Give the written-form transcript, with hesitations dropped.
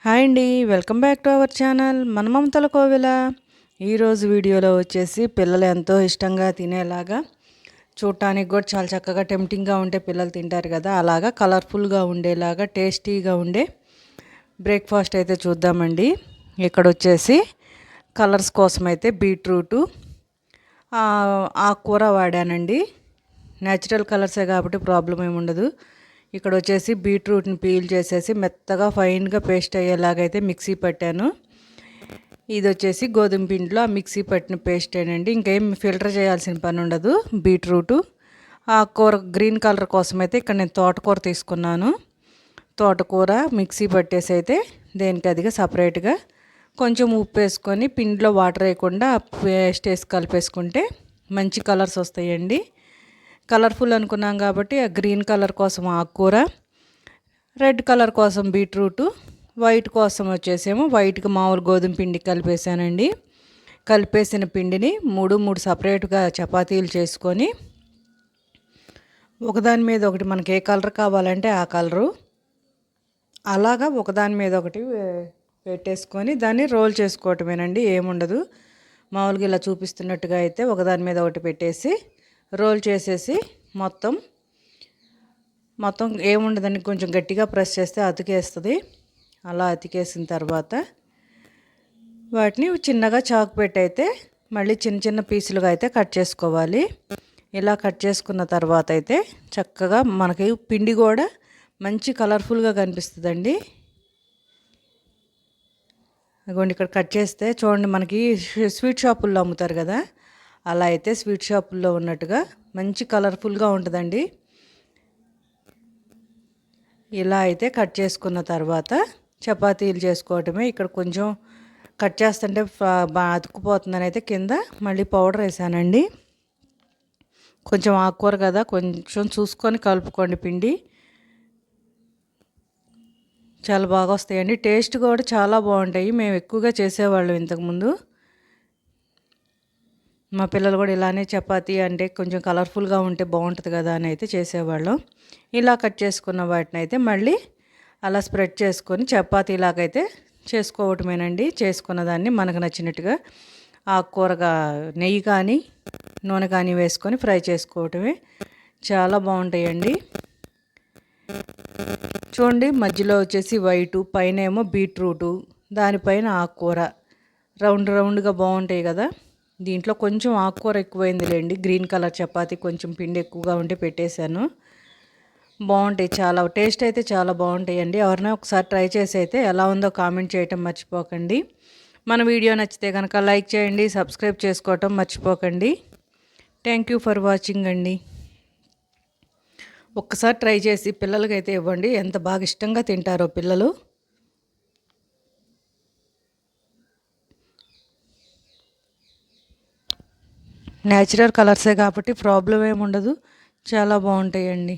Hi అండి, welcome back to our channel మన మమతల కోవెల. ఈరోజు వీడియోలో వచ్చేసి పిల్లలు ఎంతో ఇష్టంగా తినేలాగా, చూడటానికి కూడా చాలా చక్కగా టెంప్టింగ్గా ఉంటే పిల్లలు తింటారు కదా, అలాగా కలర్ఫుల్గా ఉండేలాగా టేస్టీగా ఉండే బ్రేక్ఫాస్ట్ అయితే చూద్దామండి. ఇక్కడ వచ్చేసి కలర్స్ కోసం అయితే బీట్రూటు ఆకుకూర వాడానండి. న్యాచురల్ కలర్సే కాబట్టి ప్రాబ్లం ఏమి ఉండదు. ఇక్కడ వచ్చేసి బీట్రూట్ని పీల్ చేసేసి మెత్తగా ఫైన్గా పేస్ట్ అయ్యేలాగైతే మిక్సీ పట్టాను. ఇది వచ్చేసి గోధుమ పిండిలో ఆ మిక్సీ పట్టిన పేస్టేనండి, ఇంకేం ఫిల్టర్ చేయాల్సిన పని ఉండదు. బీట్రూటు ఆకుకూర గ్రీన్ కలర్ కోసం అయితే ఇక్కడ నేను తోటకూర తీసుకున్నాను. తోటకూర మిక్సీ పట్టేసి అయితే దేనికి అదిగా సపరేట్గా కొంచెం ఉప్పు వేసుకొని పిండిలో వాటర్ వేయకుండా పేస్ట్ వేసి కలిపేసుకుంటే మంచి కలర్స్ వస్తాయండి. కలర్ఫుల్ అనుకున్నాం కాబట్టి ఆ గ్రీన్ కలర్ కోసం ఆకుకూర, రెడ్ కలర్ కోసం బీట్రూటు, వైట్ కోసం వచ్చేసేమో వైట్కి మామూలు గోధుమ పిండి కలిపేసానండి. కలిపేసిన పిండిని మూడు సపరేట్గా చపాతీలు చేసుకొని ఒకదాని మీద ఒకటి మనకి ఏ కలర్ కావాలంటే ఆ కలరు అలాగా ఒకదాని మీద ఒకటి పెట్టేసుకొని దాన్ని రోల్ చేసుకోవటమేనండి, ఏముండదు. మామూలుగా ఇలా చూపిస్తున్నట్టుగా అయితే ఒకదాని మీద ఒకటి పెట్టేసి రోల్ చేసేసి మొత్తం ఏముండదని కొంచెం గట్టిగా ప్రెస్ చేస్తే అతికేస్తుంది. అలా అతికేసిన తర్వాత వాటిని చిన్నగా చాకు పెట్టి అయితే మళ్ళీ చిన్న చిన్న పీసులుగా అయితే కట్ చేసుకోవాలి. ఇలా కట్ చేసుకున్న తర్వాత అయితే చక్కగా మనకి పిండి కూడా మంచి కలర్ఫుల్గా కనిపిస్తుందండి. అదిగోండి, ఇక్కడ కట్ చేస్తే చూడండి, మనకి స్వీట్ షాపుల్లో అమ్ముతారు కదా, అలా అయితే స్వీట్ షాపుల్లో ఉన్నట్టుగా మంచి కలర్ఫుల్గా ఉంటుందండి. ఇలా అయితే కట్ చేసుకున్న తర్వాత చపాతీలు చేసుకోవటమే. ఇక్కడ కొంచెం కట్ చేస్తుంటే బాగా అతుక్కుపోతుందని అయితే కింద మళ్ళీ పౌడర్ వేసానండి. కొంచెం ఆకుకూర కదా, కొంచెం చూసుకొని కలుపుకోండి. పిండి చాలా బాగా వస్తాయండి, టేస్ట్ కూడా చాలా బాగుంటాయి. మేము ఎక్కువగా చేసేవాళ్ళం ఇంతకుముందు. మా పిల్లలు కూడా ఇలానే చపాతీ అంటే కొంచెం కలర్ఫుల్గా ఉంటే బాగుంటుంది కదా అని అయితే చేసేవాళ్ళం. ఇలా కట్ చేసుకున్న వాటిని అయితే మళ్ళీ అలా స్ప్రెడ్ చేసుకొని చపాతీలాగైతే చేసుకోవటమేనండి. చేసుకున్న దాన్ని మనకు నచ్చినట్టుగా ఆకుకూరగా నెయ్యి కానీ నూనె కానీ వేసుకొని ఫ్రై చేసుకోవటమే. చాలా బాగుంటాయండి. చూడండి, మధ్యలో వచ్చేసి వైటు, పైన ఏమో బీట్రూటు, దానిపైన ఆకుకూర రౌండ్గా బాగుంటాయి కదా. దీంట్లో కొంచెం ఆకుకూర ఎక్కువైందిలేండి, గ్రీన్ కలర్ చపాతీ కొంచెం పిండి ఎక్కువగా ఉంటే పెట్టేశాను. బాగుంటాయి, చాలా టేస్ట్ అయితే చాలా బాగుంటాయండి. ఎవరైనా ఒకసారి ట్రై చేసి అయితే ఎలా ఉందో కామెంట్ చేయటం మర్చిపోకండి. మన వీడియో నచ్చితే కనుక లైక్ చేయండి, సబ్స్క్రైబ్ చేసుకోవటం మర్చిపోకండి. థ్యాంక్ యూ ఫర్ వాచింగ్ అండి. ఒక్కసారి ట్రై చేసి పిల్లలకైతే ఇవ్వండి, ఎంత బాగా ఇష్టంగా తింటారో పిల్లలు. న్యాచురల్ కలర్సే కాబట్టి ప్రాబ్లం ఏమి ఉండదు, చాలా బాగుంటాయండి.